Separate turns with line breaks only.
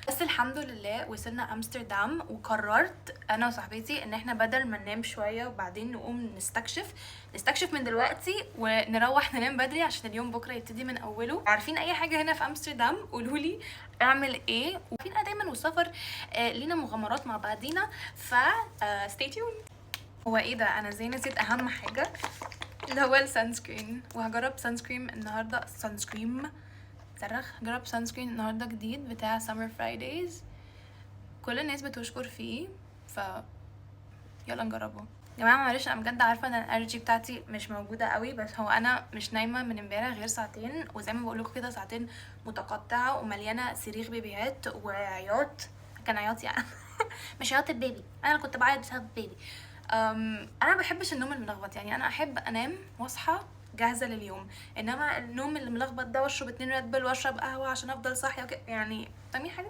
بس الحمد لله وصلنا امستردام، وقررت انا وصاحبتي ان احنا بدل ما ننام شويه وبعدين نقوم نستكشف من دلوقتي ونروح ننام بدري عشان اليوم بكره يبتدي من اوله. عارفين اي حاجه هنا في امستردام قولوا لي اعمل ايه. وعارفين انا دايما والسفر لينا مغامرات مع بعضينا، ف stay tuned. هو ايه ده، انا زي نسيت اهم حاجه اللي هو السان سكرين، وهجرب سان سكرين النهارده. سان سكرين جرب سان سكرين النهارده جديد بتاع سمر فرايدايز، كل الناس بتشكر فيه، ف يلا نجربه. يا جماعه معلش انا بجد عارفه ان الانرجي بتاعتي مش موجوده قوي، بس هو انا مش نايمه من امبارح غير ساعتين، وزي ما بقول لكم كده ساعتين متقطعه ومليانه صريخ بيبيهات وعياط. كان عياط يعني مش عياط البيبي، انا اللي كنت بعيط بسبب البيبي. انا ما بحبش النوم الملخبط، يعني انا احب انام واصحى جاهزه لليوم، انما النوم اللي ملخبط ده واشرب 2 ريد بل واشرب قهوه عشان افضل صاحيه يعني فاهمين حاجه.